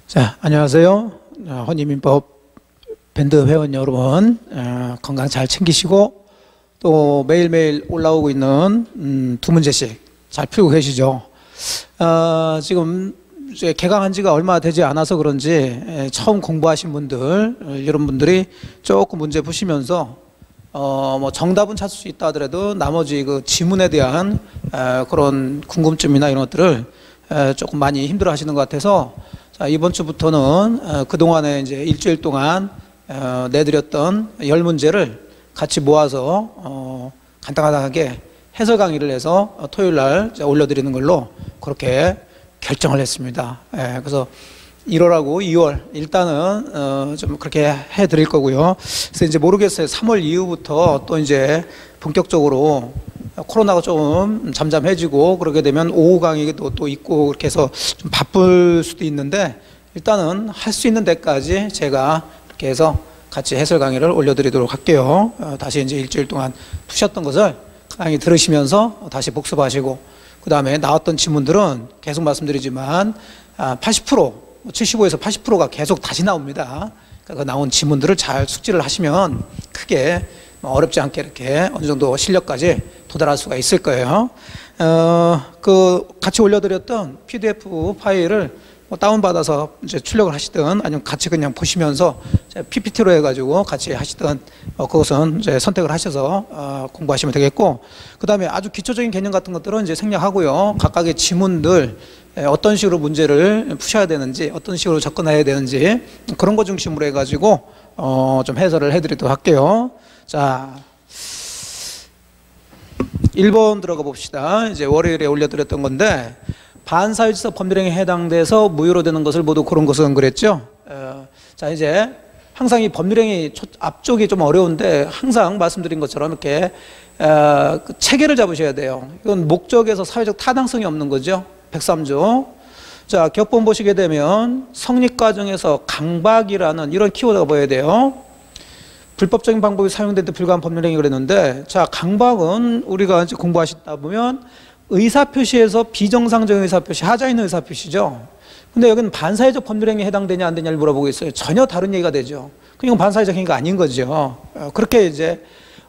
자, 안녕하세요. 헌의민법 밴드 회원 여러분, 건강 잘 챙기시고 또 매일매일 올라오고 있는 두 문제씩 잘 풀고 계시죠? 지금 이제 개강한 지가 얼마 되지 않아서 그런지 처음 공부하신 분들, 이런 분들이 조금 문제 푸시면서 뭐 정답은 찾을 수 있다 하더라도 나머지 그 지문에 대한 그런 궁금증이나 이런 것들을 조금 많이 힘들어 하시는 것 같아서, 자, 이번 주부터는 그동안에 이제 일주일 동안 내드렸던 10문제를 같이 모아서 간단하게 해설 강의를 해서 토요일 날 올려드리는 걸로 그렇게 결정을 했습니다. 그래서 1월하고 2월 일단은 좀 그렇게 해드릴 거고요. 그래서 이제 모르겠어요. 3월 이후부터 또 이제 본격적으로 코로나가 좀 잠잠해지고 그러게 되면 오후 강의도 또 있고 그렇게 해서 좀 바쁠 수도 있는데, 일단은 할 수 있는 데까지 제가 이렇게 해서 같이 해설 강의를 올려드리도록 할게요. 다시 이제 일주일 동안 푸셨던 것을 강의 들으시면서 다시 복습하시고, 그 다음에 나왔던 지문들은 계속 말씀드리지만 80%, 75에서 80%가 계속 다시 나옵니다. 그러니까 그 나온 지문들을 잘 숙지를 하시면 크게 어렵지 않게 이렇게 어느 정도 실력까지 도달할 수가 있을 거예요. 그 같이 올려드렸던 PDF 파일을 뭐 다운받아서 이제 출력을 하시든 아니면 같이 그냥 보시면서 PPT로 해가지고 같이 하시든 그것은 이제 선택을 하셔서 공부하시면 되겠고, 그 다음에 아주 기초적인 개념 같은 것들은 이제 생략하고요. 각각의 지문들 어떤 식으로 문제를 푸셔야 되는지, 어떤 식으로 접근해야 되는지 그런 거 중심으로 해가지고 좀 해설을 해드리도록 할게요. 자, 1번 들어가 봅시다. 이제 월요일에 올려드렸던 건데, 반사회지사 법률행위에 해당돼서 무효로 되는 것을 모두 고른 것은 그랬죠. 자, 이제 항상 이 법률행위 앞쪽이 좀 어려운데 항상 말씀드린 것처럼 이렇게 그 체계를 잡으셔야 돼요. 이건 목적에서 사회적 타당성이 없는 거죠. 103조. 자, 격본 보시게 되면 성립 과정에서 강박이라는 이런 키워드가 보여야 돼요. 불법적인 방법이 사용된 데 불과한 법률행위 그랬는데, 자, 강박은 우리가 이제 공부하시다 보면 의사표시에서 비정상적인 의사표시, 하자 있는 의사표시죠. 근데 여기는 반사회적 법률행위에 해당되냐 안 되냐를 물어보고 있어요. 전혀 다른 얘기가 되죠. 이건 반사회적 행위가 아닌 거죠. 그렇게 이제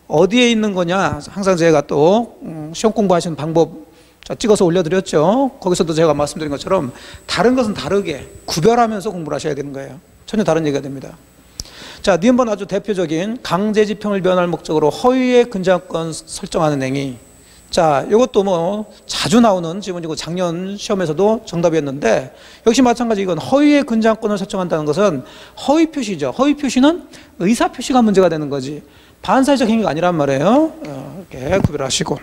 어디에 있는 거냐, 항상 제가 또 시험 공부하시는 방법 찍어서 올려드렸죠. 거기서도 제가 말씀드린 것처럼 다른 것은 다르게 구별하면서 공부를 하셔야 되는 거예요. 전혀 다른 얘기가 됩니다. 자, 니은번 아주 대표적인 강제집행을 면할 목적으로 허위의 근저당권 설정하는 행위. 자, 이것도 뭐 자주 나오는 지문이고 작년 시험에서도 정답이었는데, 역시 마찬가지 이건 허위의 근저당권을 설정한다는 것은 허위 표시죠. 허위 표시는 의사 표시가 문제가 되는 거지 반사회적 행위가 아니란 말이에요. 이렇게 구별하시고.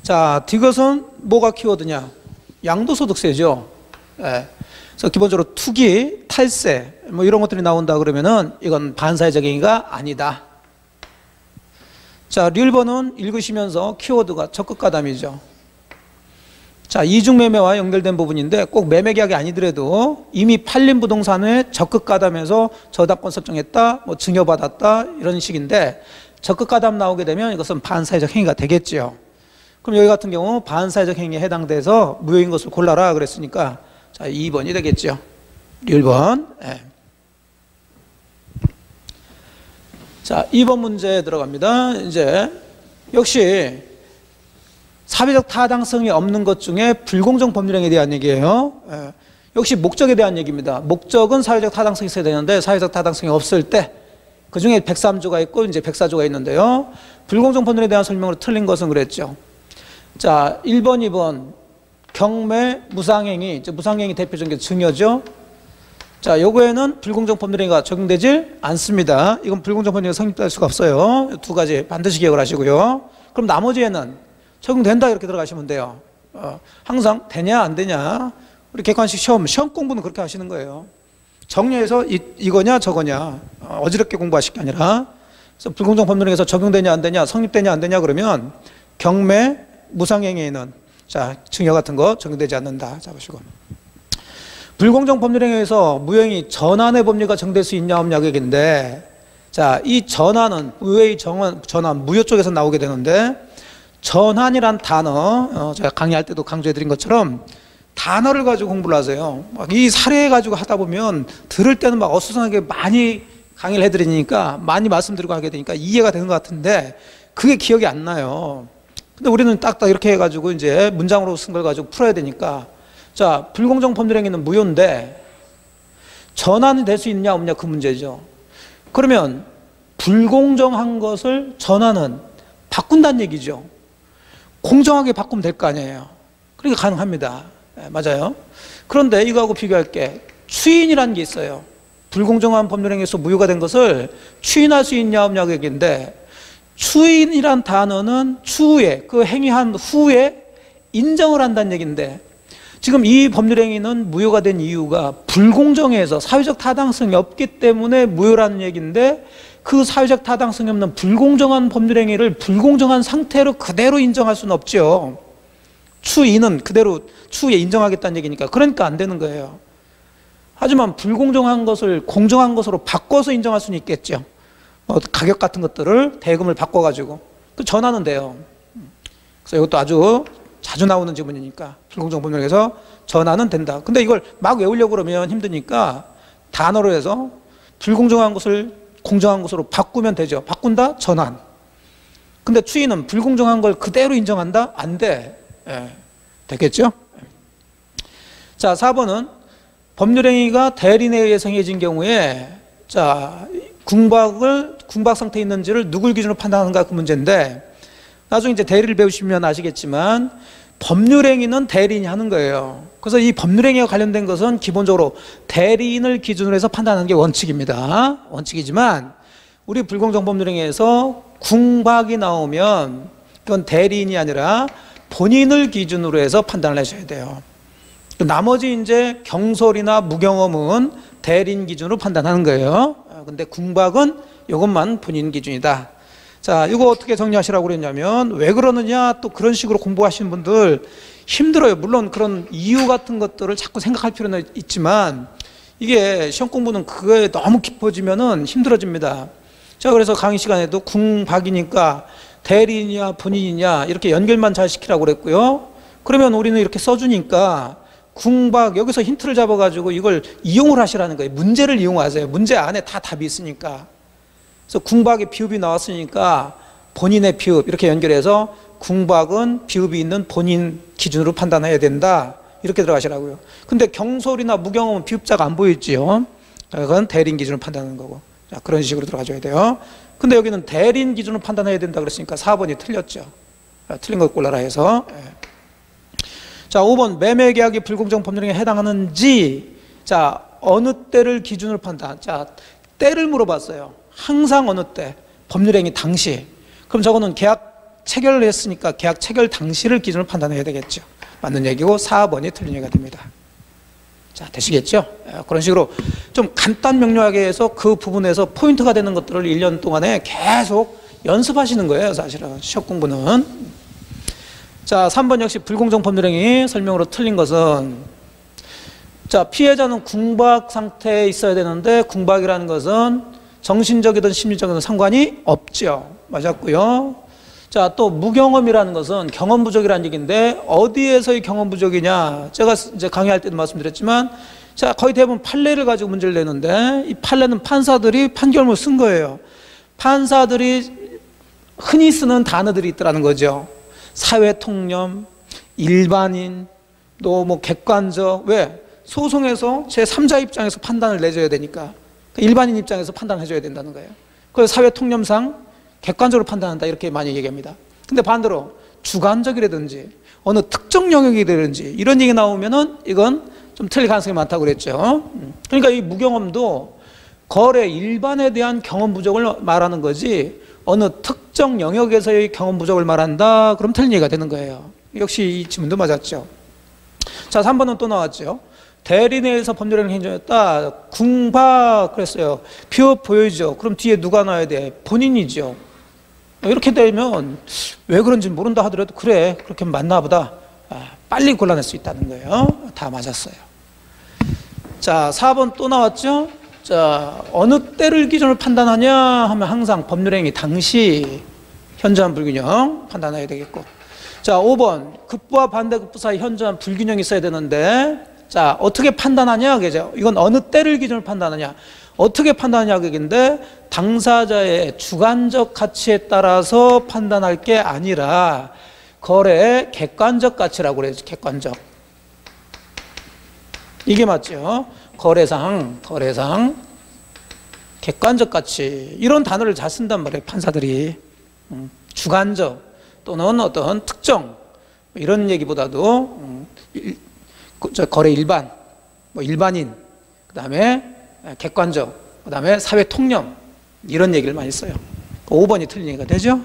자, 디귿은 뭐가 키워드냐? 양도소득세죠. 그래서 기본적으로 투기, 탈세 뭐 이런 것들이 나온다 그러면은 이건 반사회적 행위가 아니다. 자, 릴번은 읽으시면서 키워드가 적극가담이죠. 자, 이중매매와 연결된 부분인데 꼭 매매계약이 아니더라도 이미 팔린 부동산에 적극가담해서 저당권 설정했다, 뭐 증여받았다 이런 식인데, 적극가담 나오게 되면 이것은 반사회적 행위가 되겠죠. 그럼 여기 같은 경우 반사회적 행위에 해당돼서 무효인 것을 골라라 그랬으니까, 자, 2번이 되겠죠. 1번. 자, 2번 문제 들어갑니다. 이제 역시 사회적 타당성이 없는 것 중에 불공정 법률행위에 대한 얘기예요. 역시 목적에 대한 얘기입니다. 목적은 사회적 타당성이 있어야 되는데 사회적 타당성이 없을 때 그 중에 103조가 있고 이제 104조가 있는데요. 불공정 법률에 대한 설명으로 틀린 것은 그랬죠. 자, 1번, 2번 경매, 무상행위. 무상행위 대표적인 게 증여죠. 자, 요거에는 불공정 법률행위가 적용되질 않습니다. 이건 불공정 법률행위가 성립될 수가 없어요. 두 가지 반드시 기억을 하시고요. 그럼 나머지에는 적용된다 이렇게 들어가시면 돼요. 항상 되냐 안 되냐, 우리 객관식 시험 공부는 그렇게 하시는 거예요. 정리해서 이거냐 저거냐 어지럽게 공부하실 게 아니라, 그래서 불공정 법률행위에서 적용되냐 안 되냐, 성립되냐 안 되냐 그러면 경매, 무상행위에는 자, 증여 같은 거 적용되지 않는다 잡으시고, 불공정 법률행위에서 무효행위 전환의 법리가 적용될 수 있냐 없냐 그 얘기인데, 자, 이 전환은 무효의 전환, 무효 쪽에서 나오게 되는데, 전환이란 단어, 제가 강의할 때도 강조해드린 것처럼 단어를 가지고 공부를 하세요. 막 이 사례 가지고 하다 보면 들을 때는 막 어수선하게 많이 강의를 해드리니까, 많이 말씀드리고 하게 되니까 이해가 되는 것 같은데 그게 기억이 안 나요. 근데 우리는 딱딱 이렇게 해가지고 이제 문장으로 쓴 걸 가지고 풀어야 되니까, 자, 불공정 법률행위는 무효인데 전환이 될 수 있냐 없냐 그 문제죠. 그러면 불공정한 것을 전환은 바꾼다는 얘기죠. 공정하게 바꾸면 될 거 아니에요. 그러니까 가능합니다. 네, 맞아요. 그런데 이거하고 비교할게. 추인이라는 게 있어요. 불공정한 법률행위에서 무효가 된 것을 추인할 수 있냐 없냐 그 얘기인데, 추인이란 단어는 추후에, 그 행위한 후에 인정을 한다는 얘기인데, 지금 이 법률행위는 무효가 된 이유가 불공정해서 사회적 타당성이 없기 때문에 무효라는 얘기인데, 그 사회적 타당성이 없는 불공정한 법률행위를 불공정한 상태로 그대로 인정할 수는 없죠. 추인은 그대로 추후에 인정하겠다는 얘기니까. 그러니까 안 되는 거예요. 하지만 불공정한 것을 공정한 것으로 바꿔서 인정할 수는 있겠죠. 가격 같은 것들을 대금을 바꿔가지고 그 전환은 돼요. 그래서 이것도 아주 자주 나오는 지문이니까 불공정 법률에서 전환은 된다. 근데 이걸 막 외우려고 그러면 힘드니까 단어로 해서 불공정한 것을 공정한 것으로 바꾸면 되죠. 바꾼다? 전환. 근데 추인은 불공정한 걸 그대로 인정한다? 안 돼. 예. 됐겠죠? 자, 4번은 법률행위가 대리인에 의해서 행해진 경우에, 자, 궁박 상태에 있는지를 누굴 기준으로 판단하는가 그 문제인데, 나중에 이제 대리를 배우시면 아시겠지만 법률행위는 대리인이 하는 거예요. 그래서 이 법률행위와 관련된 것은 기본적으로 대리인을 기준으로 해서 판단하는 게 원칙입니다. 원칙이지만 우리 불공정 법률행위에서 궁박이 나오면 그건 대리인이 아니라 본인을 기준으로 해서 판단을 하셔야 돼요. 나머지 이제 경솔이나 무경험은 대리인 기준으로 판단하는 거예요. 근데 궁박은 이것만 본인 기준이다. 자, 이거 어떻게 정리하시라고 그랬냐면, 왜 그러느냐, 또 그런 식으로 공부하시는 분들 힘들어요. 물론 그런 이유 같은 것들을 자꾸 생각할 필요는 있지만, 이게 시험 공부는 그거에 너무 깊어지면은 힘들어집니다. 자, 그래서 강의 시간에도 궁박이니까 대리인이냐 본인이냐 이렇게 연결만 잘 시키라고 그랬고요. 그러면 우리는 이렇게 써주니까 궁박, 여기서 힌트를 잡아가지고 이걸 이용을 하시라는 거예요. 문제를 이용하세요. 문제 안에 다 답이 있으니까. 그래서 궁박의 비읍이 나왔으니까 본인의 비읍 이렇게 연결해서 궁박은 비읍이 있는 본인 기준으로 판단해야 된다. 이렇게 들어가시라고요. 근데 경솔이나 무경험은 비읍자가 안 보이지요. 그건 대리인 기준으로 판단하는 거고. 자, 그런 식으로 들어가줘야 돼요. 근데 여기는 대리인 기준으로 판단해야 된다 그랬으니까 4번이 틀렸죠. 자, 틀린 걸 골라라 해서. 자, 5번 매매계약이 불공정 법률행위에 해당하는지, 자, 어느 때를 기준으로 판단. 자, 때를 물어봤어요. 항상 어느 때? 법률행위 당시. 그럼 저거는 계약 체결을 했으니까 계약 체결 당시를 기준으로 판단해야 되겠죠. 맞는 얘기고 4번이 틀린 얘기가 됩니다. 자, 되시겠죠? 그런 식으로 좀 간단 명료하게 해서 그 부분에서 포인트가 되는 것들을 1년 동안에 계속 연습하시는 거예요. 사실은 시험 공부는. 자, 3번 역시 불공정 법률행위 설명으로 틀린 것은, 자, 피해자는 궁박 상태에 있어야 되는데 궁박이라는 것은 정신적이든 심리적이든 상관이 없죠. 맞았고요. 자, 또 무경험이라는 것은 경험 부족이라는 얘기인데 어디에서의 경험 부족이냐, 제가 이제 강의할 때도 말씀드렸지만, 자, 거의 대부분 판례를 가지고 문제를 내는데 이 판례는 판사들이 판결문을 쓴 거예요. 판사들이 흔히 쓰는 단어들이 있더라는 거죠. 사회통념, 일반인, 또 뭐 객관적. 왜? 소송에서 제3자 입장에서 판단을 내줘야 되니까 일반인 입장에서 판단해줘야 된다는 거예요. 그래서 사회통념상 객관적으로 판단한다 이렇게 많이 얘기합니다. 근데 반대로 주관적이라든지 어느 특정 영역이라든지 이런 얘기 나오면은 이건 좀 틀릴 가능성이 많다고 그랬죠. 그러니까 이 무경험도 거래 일반에 대한 경험 부족을 말하는 거지 어느 특정 영역에서의 경험 부족을 말한다 그럼 틀린 얘기가 되는 거예요. 역시 이 지문도 맞았죠. 자, 3번은 또 나왔죠. 대리인에 의해서 법률행위 행정했다. 궁박 그랬어요. 비읍 보여주죠. 그럼 뒤에 누가 나와야 돼? 본인이죠. 이렇게 되면 왜 그런지 모른다 하더라도 그래, 그렇게 맞나 보다. 빨리 골라낼 수 있다는 거예요. 다 맞았어요. 자, 4번 또 나왔죠. 자, 어느 때를 기준으로 판단하냐 하면 항상 법률행위 당시 현저한 불균형 판단해야 되겠고. 자, 5번 급부와 반대급부 사이 현저한 불균형이 있어야 되는데, 자, 어떻게 판단하냐 그죠? 이건 어느 때를 기준으로 판단하냐, 어떻게 판단하냐 그건데, 당사자의 주관적 가치에 따라서 판단할 게 아니라 거래의 객관적 가치라고 그래야지. 객관적. 이게 맞죠? 거래상 객관적 가치, 이런 단어를 잘 쓴단 말이에요, 판사들이. 주관적 또는 어떤 특정, 이런 얘기보다도 거래 일반, 일반인, 그 다음에 객관적, 그 다음에 사회 통념, 이런 얘기를 많이 써요. 5번이 틀린 얘기가 되죠?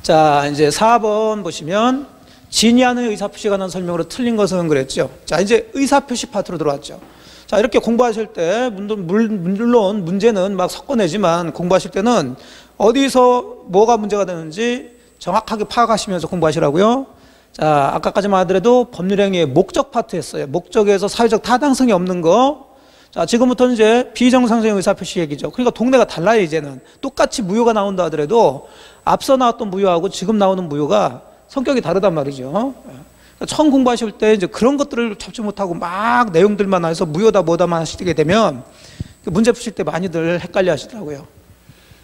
자, 이제 4번 보시면 진의하는 의사표시에 관한 설명으로 틀린 것은 그랬죠. 자, 이제 의사표시 파트로 들어왔죠. 자, 이렇게 공부하실 때 물론 문제는 막 섞어내지만 공부하실 때는 어디서 뭐가 문제가 되는지 정확하게 파악하시면서 공부하시라고요. 자, 아까까지만 하더라도 법률행위의 목적 파트 했어요. 목적에서 사회적 타당성이 없는 거. 자, 지금부터는 이제 비정상적인 의사표시 얘기죠. 그러니까 동네가 달라요. 이제는 똑같이 무효가 나온다 하더라도 앞서 나왔던 무효하고 지금 나오는 무효가 성격이 다르단 말이죠. 그러니까 처음 공부하실 때 이제 그런 것들을 잡지 못하고 막 내용들만 해서 무효다 뭐다만 하시게 되면 문제 푸실 때 많이들 헷갈려 하시더라고요.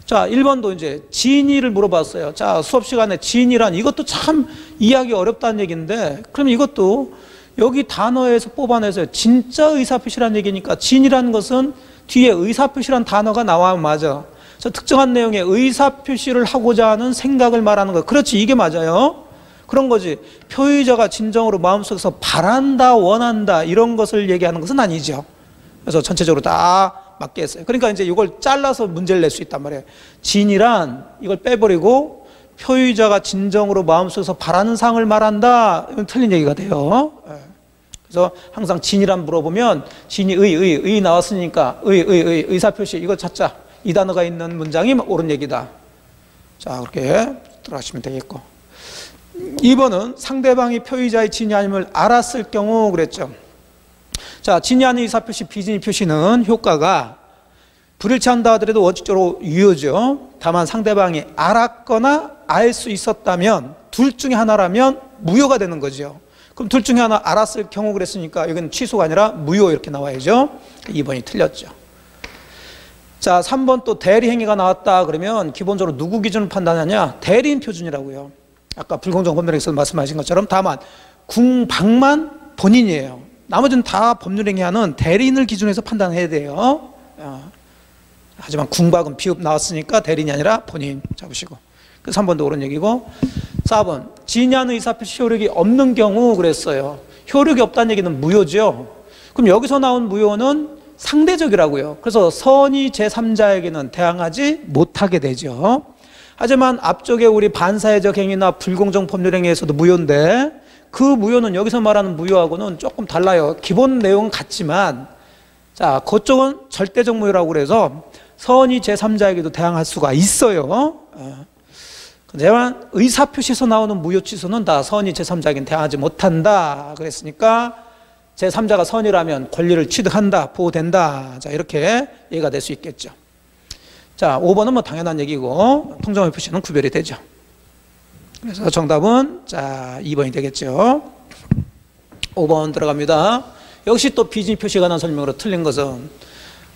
자, 1번도 이제 진의를 물어봤어요. 자, 수업 시간에 진의란, 이것도 참 이해하기 어렵다는 얘기인데, 그럼 이것도 여기 단어에서 뽑아내서 진짜 의사표시란 얘기니까 진의라는 것은 뒤에 의사표시란 단어가 나와야 맞아. 그래서 특정한 내용의 의사표시를 하고자 하는 생각을 말하는 거. 그렇지, 이게 맞아요. 그런 거지. 표의자가 진정으로 마음속에서 바란다, 원한다, 이런 것을 얘기하는 것은 아니죠. 그래서 전체적으로 다 맞게 했어요. 그러니까 이제 이걸 잘라서 문제를 낼 수 있단 말이에요. 진이란 이걸 빼버리고 표의자가 진정으로 마음속에서 바라는 상을 말한다, 이건 틀린 얘기가 돼요. 그래서 항상 진이란 물어보면 진이 의 나왔으니까 의사표시 이거 찾자, 이 단어가 있는 문장이 옳은 얘기다. 자, 그렇게 들어가시면 되겠고. 2번은 상대방이 표의자의 진위 아님을 알았을 경우 그랬죠. 자, 진위 아닌 의사표시, 비진위 표시는 효과가 불일치한다 하더라도 원칙적으로 유효죠. 다만 상대방이 알았거나 알 수 있었다면, 둘 중에 하나라면 무효가 되는 거죠. 그럼 둘 중에 하나 알았을 경우 그랬으니까 여기는 취소가 아니라 무효 이렇게 나와야죠. 2번이 틀렸죠. 자, 3번 또 대리행위가 나왔다 그러면 기본적으로 누구 기준으로 판단하냐? 대리인 표준이라고요. 아까 불공정 법률행위에서 말씀하신 것처럼 다만 궁방만 본인이에요. 나머지는 다 법률행위하는 대리인을 기준으로 해서 판단해야 돼요. 하지만 궁박은 비읍 나왔으니까 대리인이 아니라 본인 잡으시고. 그래서 3번도 옳은 얘기고. 4번 진의하는 의사표시 효력이 없는 경우 그랬어요. 효력이 없다는 얘기는 무효죠. 그럼 여기서 나온 무효는 상대적이라고요. 그래서 선의 제3자에게는 대항하지 못하게 되죠. 하지만 앞쪽에 우리 반사회적 행위나 불공정 법률행위에서도 무효인데, 그 무효는 여기서 말하는 무효하고는 조금 달라요. 기본 내용은 같지만, 자, 그쪽은 절대적 무효라고 그래서 선의 제3자에게도 대항할 수가 있어요. 하지만 의사표시에서 나오는 무효 취소는 다 선의 제3자에게는 대항하지 못한다 그랬으니까 제3자가 선의라면 권리를 취득한다, 보호된다. 자, 이렇게 이해가 될 수 있겠죠. 자, 5번은 뭐 당연한 얘기고 통정의 표시는 구별이 되죠. 그래서 정답은 자 2번이 되겠죠. 5번 들어갑니다. 역시 또 비진위 표시에 관한 설명으로 틀린 것은,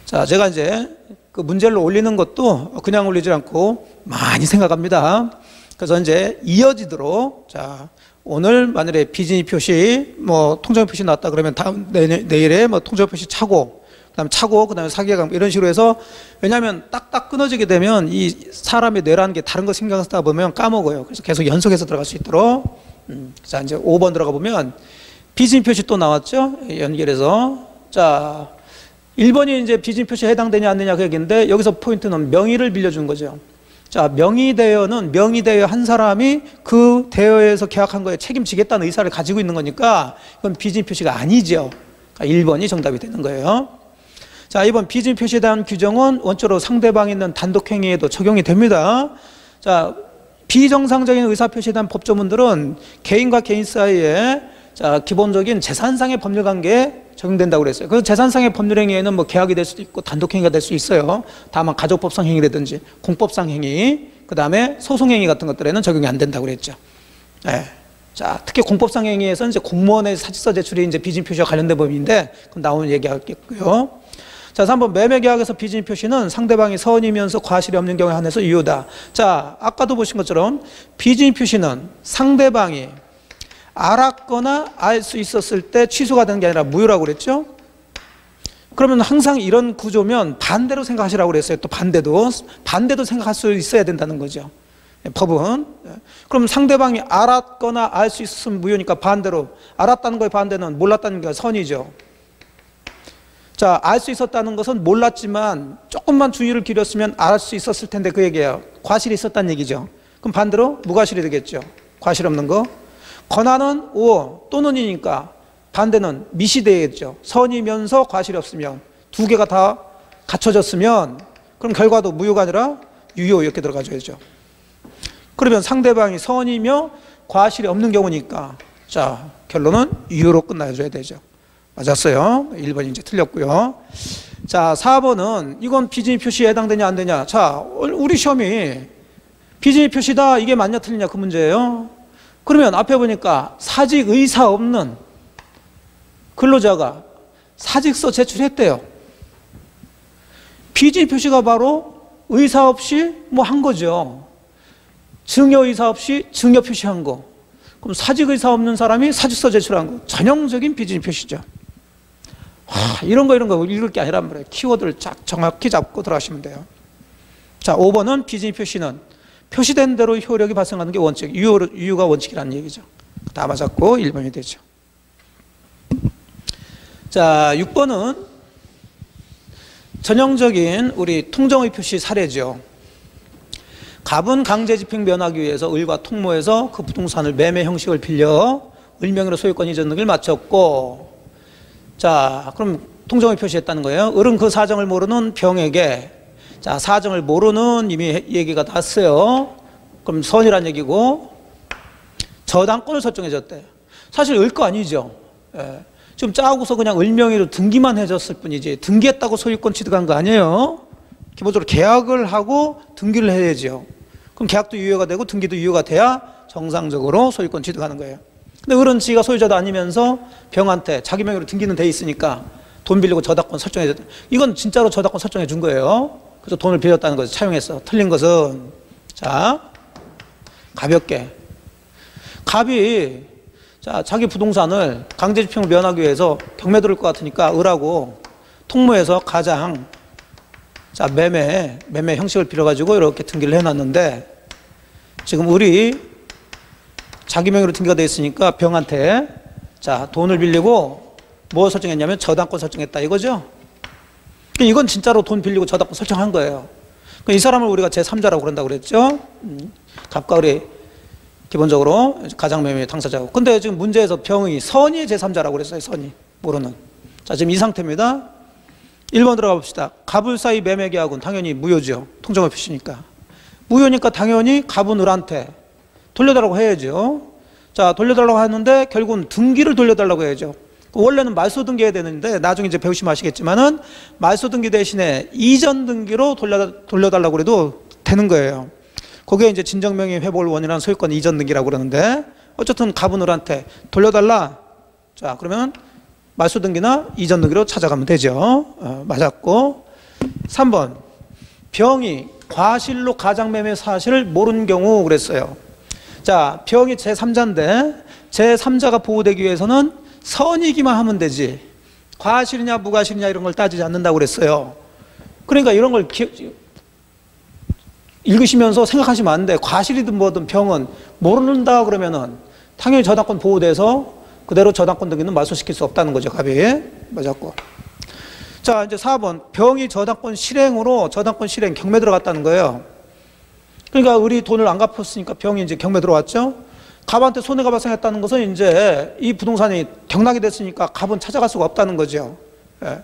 자, 제가 이제 그 문제를 올리는 것도 그냥 올리지 않고 많이 생각합니다. 그래서 이제 이어지도록, 자, 오늘 만약에 비진위 표시, 뭐 통정의 표시 나왔다 그러면 다음 내일에 뭐 통정의 표시 차고, 그다음에 사기예감 이런 식으로 해서, 왜냐하면 딱딱 끊어지게 되면 이 사람의 뇌라는 게 다른 거 신경 쓰다 보면 까먹어요. 그래서 계속 연속해서 들어갈 수 있도록. 자, 이제 5번 들어가 보면 비진위 표시 또 나왔죠. 연결해서. 자, 1번이 이제 비진위 표시에 해당되냐 안 되냐 그 얘기인데, 여기서 포인트는 명의를 빌려준 거죠. 자, 명의대여는 명의대여 한 사람이 그 대여에서 계약한 거에 책임지겠다는 의사를 가지고 있는 거니까 이건 비진위 표시가 아니죠. 그러니까 1번이 정답이 되는 거예요. 자, 이번 비진위 표시에 대한 규정은 원칙으로 상대방이 있는 단독행위에도 적용이 됩니다. 자, 비정상적인 의사표시에 대한 법조문들은 개인과 개인 사이에 자, 기본적인 재산상의 법률 관계에 적용된다고 그랬어요. 그 재산상의 법률 행위에는 뭐 계약이 될 수도 있고 단독 행위가 될 수 있어요. 다만 가족법상 행위라든지 공법상 행위, 그 다음에 소송 행위 같은 것들에는 적용이 안 된다고 그랬죠. 네. 자, 특히 공법상 행위에서는 이제 공무원의 사직서 제출이 이제 비진 표시와 관련된 법인데, 그럼 나오는 얘기하겠고요. 자, 3번 매매 계약에서 비진 표시는 상대방이 서원이면서 과실이 없는 경우에 한해서 유효다. 자, 아까도 보신 것처럼 비진 표시는 상대방이 알았거나 알 수 있었을 때 취소가 되는 게 아니라 무효라고 그랬죠. 그러면 항상 이런 구조면 반대로 생각하시라고 그랬어요. 또 반대도 생각할 수 있어야 된다는 거죠. 법은. 그럼 상대방이 알았거나 알 수 있었으면 무효니까 반대로 알았다는 거의 반대는 몰랐다는 게 선이죠. 자, 알 수 있었다는 것은 몰랐지만 조금만 주의를 기울였으면 알 수 있었을 텐데 그 얘기예요. 과실이 있었다는 얘기죠. 그럼 반대로 무과실이 되겠죠. 과실 없는 거. 권한은 오 또는이니까 반대는 미시 되겠죠. 선이면서 과실이 없으면 두 개가 다 갖춰졌으면 그럼 결과도 무효가 아니라 유효 이렇게 들어가줘야죠. 그러면 상대방이 선이며 과실이 없는 경우니까 자, 결론은 유효로 끝나줘야 되죠. 맞았어요. 1번이 이제 틀렸고요. 자, 4번은 이건 비진입 표시에 해당되냐 안 되냐. 자, 우리 시험이 비진입 표시다 이게 맞냐 틀리냐 그 문제예요. 그러면 앞에 보니까 사직 의사 없는 근로자가 사직서 제출했대요. 비진입 표시가 바로 의사 없이 뭐 한 거죠. 증여 의사 없이 증여 표시한 거. 그럼 사직 의사 없는 사람이 사직서 제출한 거. 전형적인 비진입 표시죠. 이런 거 읽을 게 아니란 말이에요. 키워드를 쫙 정확히 잡고 들어가시면 돼요. 자, 5번은 비진입 표시는 표시된 대로 효력이 발생하는 게 원칙, 유효가 원칙이라는 얘기죠. 다 맞았고 1번이 되죠. 자, 6번은 전형적인 우리 통정의 표시 사례죠. 갑은 강제집행 면하기 위해서 을과 통모해서 그 부동산을 매매 형식을 빌려 을명의로 소유권 이전 등을 마쳤고, 자, 그럼 통정의 표시했다는 거예요. 을은 그 사정을 모르는 병에게, 자, 사정을 모르는 이미 얘기가 났어요. 그럼 선이란 얘기고, 저당권을 설정해줬대요. 사실 을 거 아니죠. 예. 지금 짜고서 그냥 을명의로 등기만 해줬을 뿐이지 등기했다고 소유권 취득한 거 아니에요. 기본적으로 계약을 하고 등기를 해야죠. 그럼 계약도 유효가 되고 등기도 유효가 돼야 정상적으로 소유권 취득하는 거예요. 근데 을은 지가 소유자도 아니면서 병한테 자기 명의로 등기는 돼 있으니까 돈 빌리고 저당권 설정해줬다. 이건 진짜로 저당권 설정해 준 거예요. 그래서 돈을 빌렸다는 거죠. 차용했어. 틀린 것은, 자, 가볍게 갑이 자, 자기 부동산을 강제집행을 면하기 위해서 경매 들을 것 같으니까 을하고 통모해서 가장 자, 매매 형식을 빌려가지고 이렇게 등기를 해놨는데, 지금 을이 자기 명의로 등기가 돼 있으니까 병한테 자, 돈을 빌리고 뭐 설정했냐면 저당권 설정했다 이거죠. 이건 진짜로 돈 빌리고 저당권 설정한 거예요. 이 사람을 우리가 제3자라고 그런다고 그랬죠. 갑과 을이 기본적으로 가장매매 당사자고. 근데 지금 문제에서 병이 선이 제3자라고 그랬어요. 선이 모르는. 자, 지금 이 상태입니다. 1번 들어가 봅시다. 갑을 사이 매매 계약은 당연히 무효죠. 통정의 표시니까. 무효니까 당연히 갑은 을한테 돌려달라고 해야죠. 자, 돌려달라고 하는데 결국은 등기를 돌려달라고 해야죠. 원래는 말소 등기해야 되는데 나중에 이제 배우시면 아시겠지만은 말소 등기 대신에 이전 등기로 돌려달라고 해도 되는 거예요. 거기에 이제 진정명의 회복을 원인한 소유권 이전 등기라고 그러는데, 어쨌든 갑은 을한테 돌려달라. 자, 그러면 말소 등기나 이전 등기로 찾아가면 되죠. 맞았고. 3번 병이 과실로 가장매매 사실을 모르는 경우 그랬어요. 자, 병이 제3자인데 제3자가 보호되기 위해서는 선이기만 하면 되지 과실이냐 무과실이냐 이런 걸 따지지 않는다고 그랬어요. 그러니까 이런 걸 읽으시면서 생각하시면 안 돼. 과실이든 뭐든 병은 모른다 그러면은 당연히 저당권 보호돼서 그대로 저당권 등기는 말소시킬 수 없다는 거죠. 갑이. 맞았고. 자, 이제 4번 병이 저당권 실행으로 저당권 실행 경매 들어갔다는 거예요. 그러니까 을이 돈을 안 갚았으니까 병이 이제 경매 들어왔죠. 갑한테 손해가 발생했다는 것은 이제 이 부동산이 경락이 됐으니까 갑은 찾아갈 수가 없다는 거죠. 예.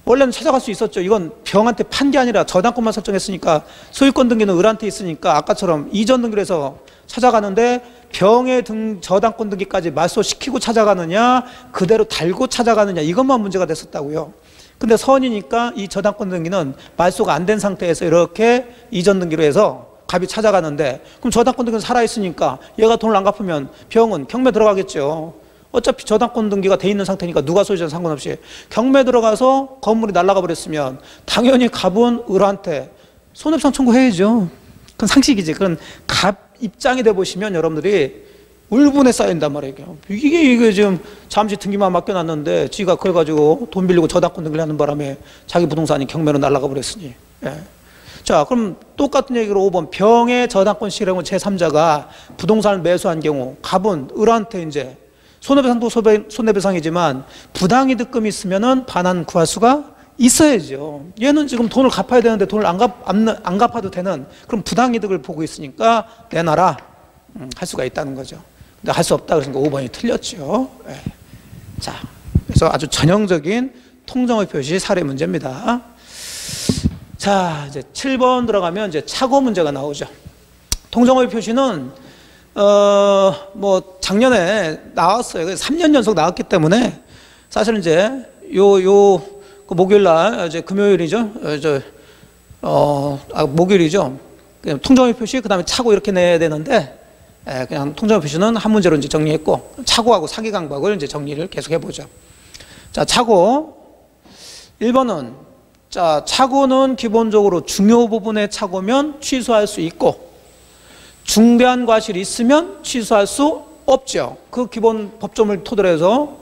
원래는 찾아갈 수 있었죠. 이건 병한테 판 게 아니라 저당권만 설정했으니까 소유권 등기는 을한테 있으니까 아까처럼 이전 등기를 해서 찾아가는데 병의 저당권 등기까지 말소시키고 찾아가느냐, 그대로 달고 찾아가느냐, 이것만 문제가 됐었다고요. 근데 선이니까 이 저당권 등기는 말소가 안 된 상태에서 이렇게 이전 등기로 해서 갑이 찾아가는데, 그럼 저당권 등기는 살아있으니까 얘가 돈을 안 갚으면 병은 경매 들어가겠죠. 어차피 저당권 등기가 돼 있는 상태니까 누가 소유자는 상관없이 경매 들어가서 건물이 날아가 버렸으면 당연히 갑은 을한테 손해배상 청구해야죠. 그건 상식이지. 그런 갑 입장이 돼 보시면 여러분들이 울분에 쌓인단 말이에요. 이게 지금 잠시 등기만 맡겨놨는데 지가 그걸 가지고 돈 빌리고 저당권 등기를 하는 바람에 자기 부동산이 경매로 날아가 버렸으니. 예. 자, 그럼 똑같은 얘기로 5번 병의 저당권 실행은 제3자가 부동산을 매수한 경우 갑은 을한테 이제 손해배상도 손해배상이지만 부당이득금이 있으면은 반환 구할 수가 있어야죠. 얘는 지금 돈을 갚아야 되는데 돈을 안 갚아도 되는 그런 부당이득을 보고 있으니까 내놔라 할 수가 있다는 거죠. 근데 할 수 없다 그러니까 5번이 틀렸죠. 네. 자, 그래서 아주 전형적인 통정의 표시 사례 문제입니다. 자, 이제 7번 들어가면 이제 착오 문제가 나오죠. 통정의 표시는 뭐 작년에 나왔어요. 3년 연속 나왔기 때문에 사실 이제 그 목요일날 이제 금요일이죠. 목요일이죠. 통정의 표시 그다음에 착오 이렇게 내야 되는데 그냥 통정의 표시는 한 문제로 이제 정리했고 착오하고 사기 강박을 이제 정리를 계속 해보죠. 자, 착오 1번은 자, 착오는 기본적으로 중요 부분의 착오면 취소할 수 있고 중대한 과실이 있으면 취소할 수 없죠. 그 기본 법조문을 토대로 해서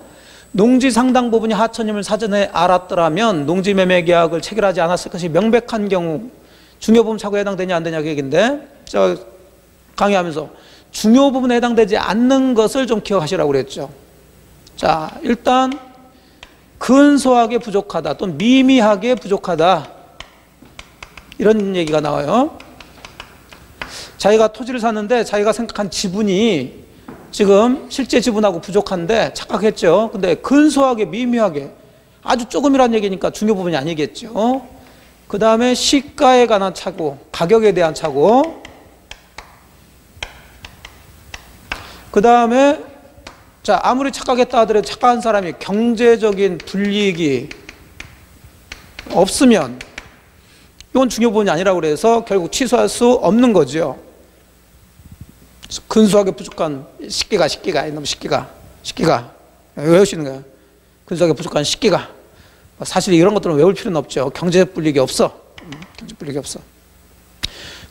농지 상당 부분이 하천임을 사전에 알았더라면 농지 매매 계약을 체결하지 않았을 것이 명백한 경우 중요 부분 착오에 해당되냐 안 되냐 그 얘기인데 저 강의하면서 중요 부분에 해당되지 않는 것을 좀 기억하시라고 그랬죠. 자, 일단 근소하게 부족하다 또는 미미하게 부족하다 이런 얘기가 나와요. 자기가 토지를 샀는데 자기가 생각한 지분이 지금 실제 지분하고 부족한데 착각했죠. 근데 근소하게 미미하게 아주 조금이란 얘기니까 중요 부분이 아니겠죠. 그 다음에 시가에 관한 착오, 가격에 대한 착오. 그 다음에 자, 아무리 착각했다 하더라도 착각한 사람이 경제적인 불이익이 없으면 이건 중요 부분이 아니라고 그래서 결국 취소할 수 없는 거죠. 근소하게 부족한 식기가 이놈 식기가 외우시는 거예요. 근소하게 부족한 식기가 사실 이런 것들은 외울 필요는 없죠. 경제적 불이익이 없어. 경제적 불이익이 없어.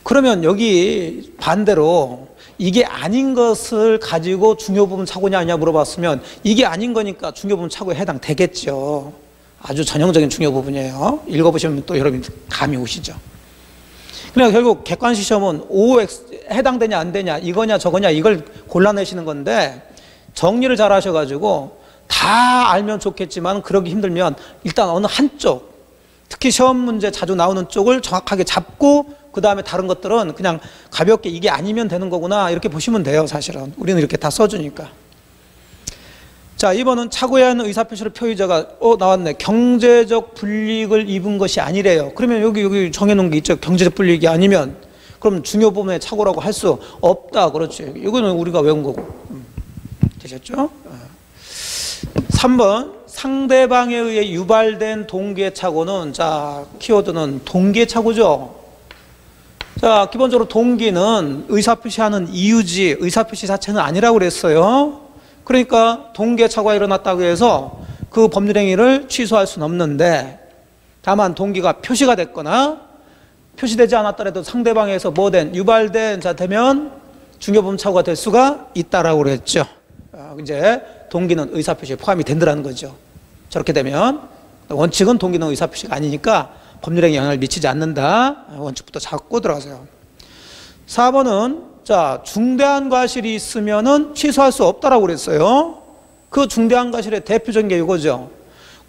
그러면 여기 반대로 이게 아닌 것을 가지고 중요 부분 착오냐 아니냐 물어봤으면 이게 아닌 거니까 중요 부분 착오에 해당되겠죠. 아주 전형적인 중요 부분이에요. 읽어보시면 또 여러분 감이 오시죠. 그러니까 결국 객관식 시험은 OX 해당되냐 안 되냐 이거냐 저거냐 이걸 골라내시는 건데 정리를 잘 하셔가지고 다 알면 좋겠지만 그러기 힘들면 일단 어느 한쪽 특히 시험 문제 자주 나오는 쪽을 정확하게 잡고 그 다음에 다른 것들은 그냥 가볍게 이게 아니면 되는 거구나 이렇게 보시면 돼요. 사실은 우리는 이렇게 다 써주니까. 자, 2번은 착오에 하는 의사표시를 표의자가 나왔네. 경제적 불이익을 입은 것이 아니래요. 그러면 여기 정해놓은 게 있죠. 경제적 불이익이 아니면 그럼 중요 부분에 착오라고 할 수 없다. 그렇지. 이거는 우리가 외운 거고. 되셨죠? 3번 상대방에 의해 유발된 동기의 착오는 자, 키워드는 동기의 착오죠. 자, 기본적으로 동기는 의사표시하는 이유지 의사표시 자체는 아니라고 그랬어요. 그러니까 동기의 착오가 일어났다고 해서 그 법률 행위를 취소할 수는 없는데 다만 동기가 표시가 됐거나 표시되지 않았더라도 상대방에서 뭐된 유발된 자 되면 중요부분 착오가 될 수가 있다라고 그랬죠. 이제 동기는 의사표시에 포함이 된다는 거죠. 저렇게 되면 원칙은 동기는 의사표시가 아니니까 법률행위에 영향을 미치지 않는다. 원칙부터 잡고 들어가세요. 4번은 자, 중대한 과실이 있으면은 취소할 수 없다라고 그랬어요. 그 중대한 과실의 대표적인 게 이거죠.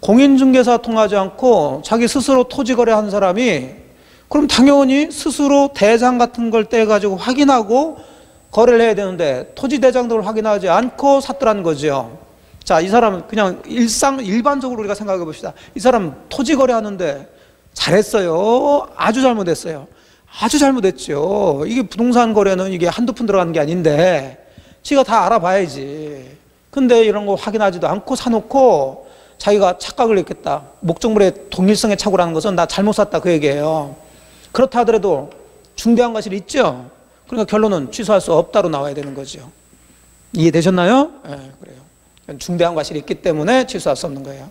공인중개사 통하지 않고 자기 스스로 토지 거래하는 사람이 그럼 당연히 스스로 대장 같은 걸 떼가지고 확인하고 거래를 해야 되는데 토지 대장들을 확인하지 않고 샀더라는 거죠. 자, 이 사람은 그냥 일반적으로 우리가 생각해 봅시다. 이 사람 토지 거래하는데 잘했어요? 아주 잘못했어요? 아주 잘못했죠. 이게 부동산 거래는 이게 한두 푼 들어가는 게 아닌데 지가 다 알아봐야지. 근데 이런 거 확인하지도 않고 사놓고 자기가 착각을 했겠다. 목적물의 동일성에 착오라는 것은 나 잘못 샀다 그 얘기예요. 그렇다 하더라도 중대한 과실이 있죠. 그러니까 결론은 취소할 수 없다로 나와야 되는 거죠. 이해되셨나요? 네, 그래요. 중대한 과실이 있기 때문에 취소할 수 없는 거예요.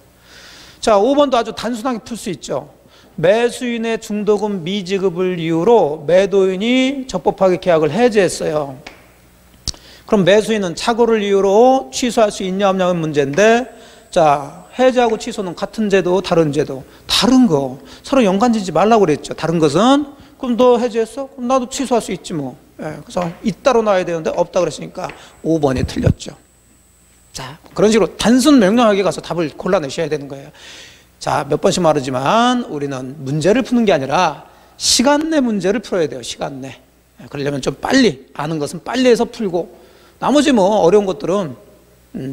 자, 5번도 아주 단순하게 풀 수 있죠. 매수인의 중도금 미지급을 이유로 매도인이 적법하게 계약을 해지했어요. 그럼 매수인은 착오를 이유로 취소할 수 있냐 없냐는 문제인데, 자, 해지하고 취소는 같은 제도, 다른 제도. 다른 거 서로 연관짓지 말라고 그랬죠. 다른 것은 그럼 너 해지했어? 그럼 나도 취소할 수 있지 뭐. 예, 그래서 있다로 나와야 되는데 없다 그랬으니까 5번이 틀렸죠. 자, 그런 식으로 단순 명료하게 가서 답을 골라내셔야 되는 거예요. 자, 몇 번씩 말하지만 우리는 문제를 푸는 게 아니라 시간 내 문제를 풀어야 돼요. 시간 내. 그러려면 좀 빨리, 아는 것은 빨리 해서 풀고, 나머지 뭐 어려운 것들은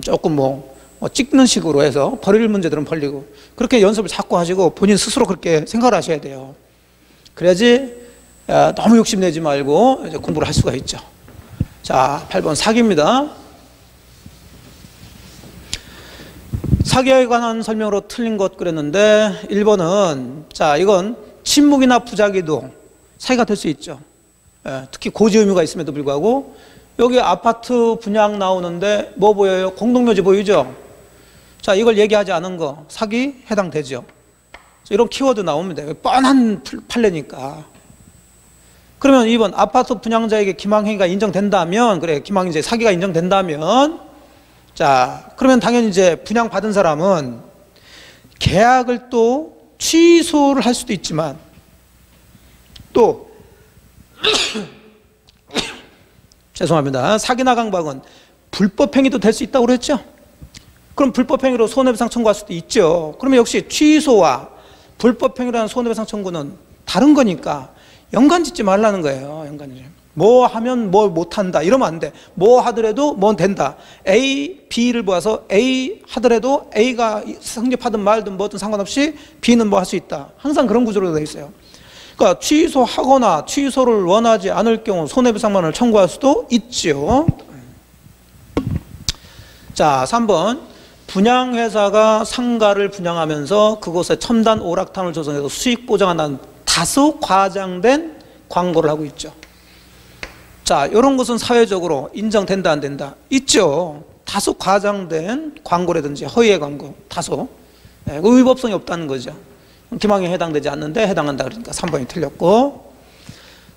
조금 뭐 찍는 식으로 해서 버릴 문제들은 벌리고, 그렇게 연습을 자꾸 하시고 본인 스스로 그렇게 생각을 하셔야 돼요. 그래야지 너무 욕심내지 말고 이제 공부를 할 수가 있죠. 자, 8번 사기입니다. 사기에 관한 설명으로 틀린 것 그랬는데 1번은, 자, 이건 침묵이나 부작위도 사기가 될 수 있죠. 특히 고지 의무가 있음에도 불구하고 여기 아파트 분양 나오는데 뭐 보여요? 공동묘지 보이죠? 자, 이걸 얘기하지 않은 거 사기 해당되죠. 이런 키워드 나옵니다. 뻔한 판례니까. 그러면 2번 아파트 분양자에게 기망행위가 인정된다면, 그래, 기망행위 사기가 인정된다면, 자, 그러면 당연히 이제 분양받은 사람은 계약을 또 취소를 할 수도 있지만 또 죄송합니다. 사기나 강박은 불법행위도 될 수 있다고 그랬죠. 그럼 불법행위로 손해배상 청구할 수도 있죠. 그러면 역시 취소와 불법행위라는 손해배상 청구는 다른 거니까 연관짓지 말라는 거예요. 연관짓지. 뭐 하면 뭐 못한다 이러면 안 돼. 뭐 하더라도 뭐 된다. A, B를 보아서 A 하더라도 A가 성립하든 말든 뭐든 상관없이 B는 뭐 할 수 있다. 항상 그런 구조로 되어 있어요. 그러니까 취소하거나 취소를 원하지 않을 경우 손해배상만을 청구할 수도 있죠. 자, 3번 분양회사가 상가를 분양하면서 그곳에 첨단 오락탄을 조성해서 수익 보장한다는 다소 과장된 광고를 하고 있죠. 자, 이런 것은 사회적으로 인정된다 안 된다? 있죠. 다소 과장된 광고라든지 허위의 광고, 다소. 의법성이 없다는 거죠. 기망에 해당되지 않는데 해당한다 그러니까 3번이 틀렸고,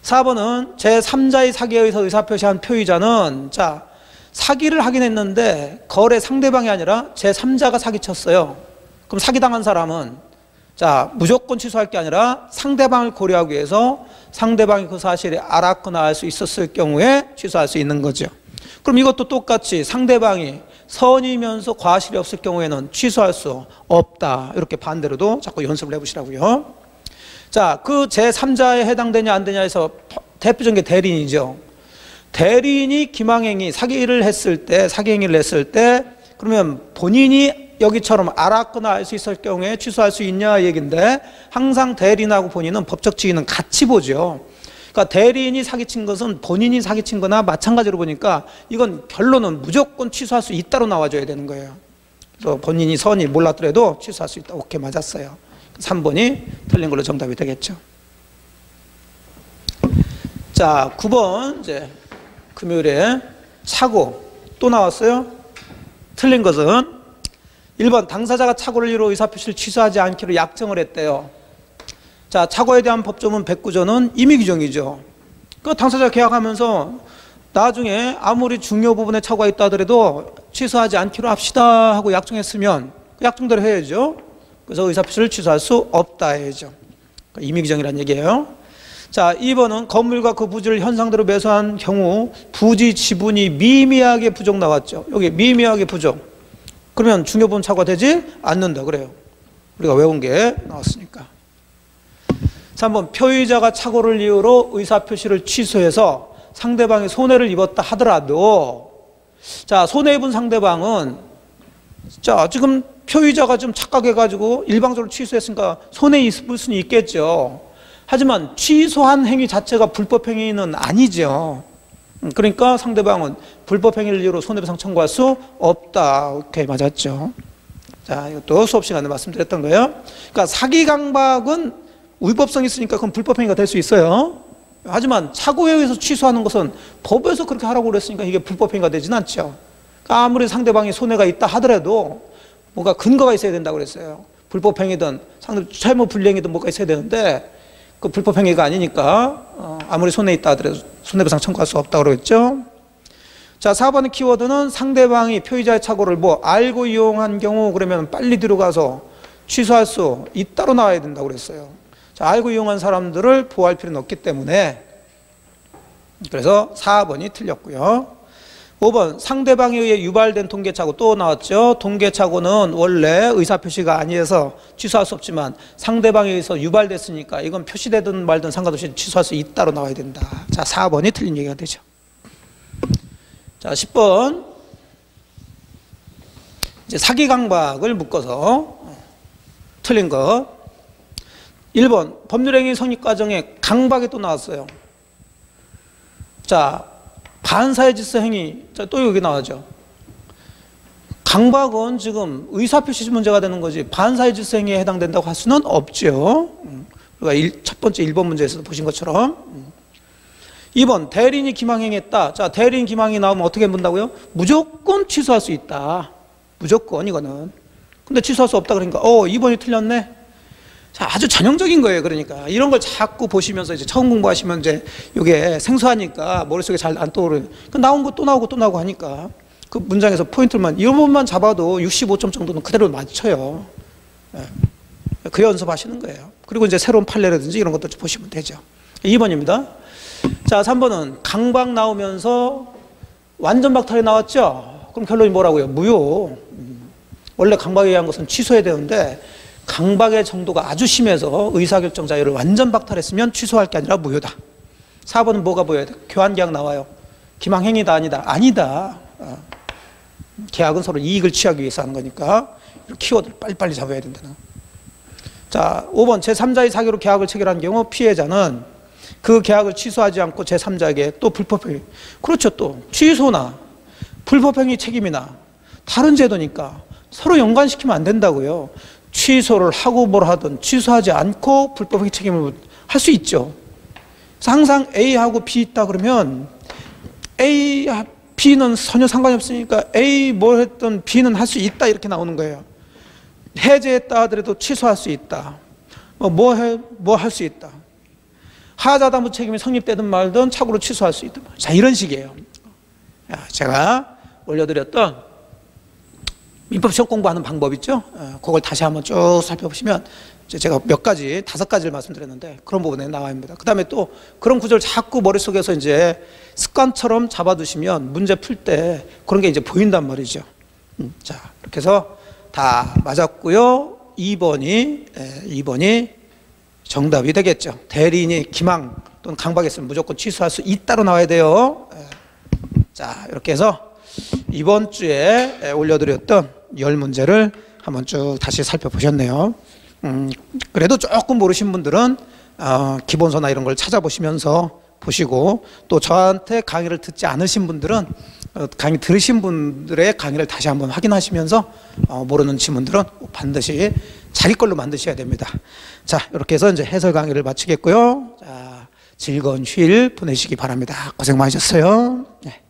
4번은 제3자의 사기에 의해서 의사표시한 표의자는, 자, 사기를 하긴 했는데 거래 상대방이 아니라 제3자가 사기쳤어요. 그럼 사기당한 사람은, 자, 무조건 취소할 게 아니라 상대방을 고려하기 위해서 상대방이 그 사실을 알았거나 알 수 있었을 경우에 취소할 수 있는 거죠. 그럼 이것도 똑같이 상대방이 선이면서 과실이 없을 경우에는 취소할 수 없다. 이렇게 반대로도 자꾸 연습을 해보시라고요. 자, 그 제3자에 해당되냐 안 되냐에서 대표적인 게 대리인이죠. 대리인이 기망행위, 사기를 했을 때, 사기행위를 했을 때, 그러면 본인이 여기처럼 알았거나 알 수 있을 경우에 취소할 수 있냐 얘기인데, 항상 대리인하고 본인은 법적 지위는 같이 보죠. 그러니까 대리인이 사기친 것은 본인이 사기친 거나 마찬가지로 보니까 이건 결론은 무조건 취소할 수 있다로 나와줘야 되는 거예요. 그래서 본인이 선이 몰랐더라도 취소할 수 있다. 오케이, 맞았어요. 3번이 틀린 걸로 정답이 되겠죠. 자, 9번 이제 금요일에 착오 또 나왔어요. 틀린 것은 1번 당사자가 착오를 이유로 의사표시를 취소하지 않기로 약정을 했대요. 자, 착오에 대한 법조문 109조는 임의규정이죠. 그 당사자가 계약하면서 나중에 아무리 중요 부분에 착오가 있다 하더라도 취소하지 않기로 합시다 하고 약정했으면 그 약정대로 해야죠. 그래서 의사표시를 취소할 수 없다 해야죠. 임의규정이라는 얘기예요. 자, 2번은 건물과 그 부지를 현상대로 매수한 경우 부지 지분이 미미하게 부족 나왔죠. 여기 미미하게 부족. 그러면 중요부분 착오가 되지 않는다 그래요. 우리가 외운 게 나왔으니까. 3번 표의자가 착오를 이유로 의사표시를 취소해서 상대방이 손해를 입었다 하더라도, 자, 손해 입은 상대방은, 자, 지금 표의자가 좀 착각해가지고 일방적으로 취소했으니까 손해 입을 수는 있겠죠. 하지만 취소한 행위 자체가 불법 행위는 아니죠. 그러니까 상대방은 불법 행위를 이유로 손해배상 청구할 수 없다. 오케이, 맞았죠. 자, 이것도 수업 시간에 말씀드렸던 거예요. 그러니까 사기 강박은 위법성이 있으니까 그건 불법 행위가 될 수 있어요. 하지만 착오에 의해서 취소하는 것은 법에서 그렇게 하라고 그랬으니까 이게 불법 행위가 되진 않죠. 그러니까 아무리 상대방이 손해가 있다 하더라도 뭔가 근거가 있어야 된다고 그랬어요. 불법 행위든 상대 채무 불이행이든 뭐가 있어야 되는데 그 불법 행위가 아니니까 아무리 손해 있다 하더라도 손해배상 청구할 수 없다고 그랬죠. 자, 4번의 키워드는 상대방이 피의자의 착오를 뭐 알고 이용한 경우 그러면 빨리 들어가서 취소할 수 있다로 나와야 된다고 그랬어요. 자, 알고 이용한 사람들을 보호할 필요는 없기 때문에 그래서 4번이 틀렸고요. 5번 상대방에 의해 유발된 동계착오 또 나왔죠. 동계착오는 원래 의사표시가 아니어서 취소할 수 없지만 상대방에 의해서 유발됐으니까 이건 표시되든 말든 상관없이 취소할 수 있다로 나와야 된다. 자, 4번이 틀린 얘기가 되죠. 자, 10번 이제 사기 강박을 묶어서 틀린 것. 1번 법률행위 성립 과정에 강박이 또 나왔어요. 자, 반사회 질서 행위, 또 여기 나오죠. 강박은 지금 의사표시 문제가 되는 거지 반사회 질서 행위에 해당된다고 할 수는 없죠. 그러니까 첫 번째 1번 문제에서 보신 것처럼. 2번 대리인이 기망행위했다. 자, 대리인 기망이 나오면 어떻게 본다고요? 무조건 취소할 수 있다. 무조건 이거는. 근데 취소할 수 없다 그러니까 2번이 틀렸네. 자, 아주 전형적인 거예요. 그러니까 이런 걸 자꾸 보시면서 이제 처음 공부하시면 이제 이게 생소하니까 머릿속에 잘 안 떠오르요. 나온 거 또 나오고 또 나오고 하니까 그 문장에서 포인트만 이 부분만 잡아도 65점 정도는 그대로 맞춰요. 그 연습하시는 거예요. 그리고 이제 새로운 판례라든지 이런 것도 보시면 되죠. 2번입니다. 자, 3번은 강박 나오면서 완전 박탈이 나왔죠. 그럼 결론이 뭐라고요? 무효. 원래 강박에 의한 것은 취소해야 되는데 강박의 정도가 아주 심해서 의사결정 자유를 완전 박탈했으면 취소할 게 아니라 무효다. 4번은 뭐가 보여야 돼? 교환계약 나와요. 기망행위다 아니다? 아니다. 계약은 서로 이익을 취하기 위해서 하는 거니까 키워드를 빨리빨리 잡아야 된다는. 자, 5번 제3자의 사기로 계약을 체결한 경우 피해자는 그 계약을 취소하지 않고 제3자에게 또 불법행위, 그렇죠, 또 취소나 불법행위 책임이나 다른 제도니까 서로 연관시키면 안 된다고요. 취소를 하고 뭘 하든 취소하지 않고 불법행위 책임을 할 수 있죠. 그래서 항상 A하고 B 있다 그러면 A, B는 전혀 상관이 없으니까 A 뭘 했든 B는 할 수 있다 이렇게 나오는 거예요. 해제했다 하더라도 취소할 수 있다. 뭐 할 수 있다. 하자담보 책임이 성립되든 말든 착오로 취소할 수 있다. 자, 이런 식이에요. 제가 올려드렸던 민법 시험 공부하는 방법 있죠? 그걸 다시 한번 쭉 살펴보시면 제가 몇 가지, 5가지를 말씀드렸는데 그런 부분에 나와 있습니다. 그 다음에 또 그런 구조를 자꾸 머릿속에서 이제 습관처럼 잡아두시면 문제 풀 때 그런 게 이제 보인단 말이죠. 자, 이렇게 해서 다 맞았고요. 2번이 정답이 되겠죠. 대리인이 기망 또는 강박했으면 무조건 취소할 수 있다로 나와야 돼요. 자, 이렇게 해서 이번 주에 올려드렸던 10문제를 한번 쭉 다시 살펴보셨네요. 그래도 조금 모르신 분들은 기본서나 이런 걸 찾아보시면서 보시고, 또 저한테 강의를 듣지 않으신 분들은 강의 들으신 분들의 강의를 다시 한번 확인하시면서 모르는 지문들은 반드시 자기 걸로 만드셔야 됩니다. 자, 이렇게 해서 이제 해설 강의를 마치겠고요. 자, 즐거운 휴일 보내시기 바랍니다. 고생 많으셨어요. 네.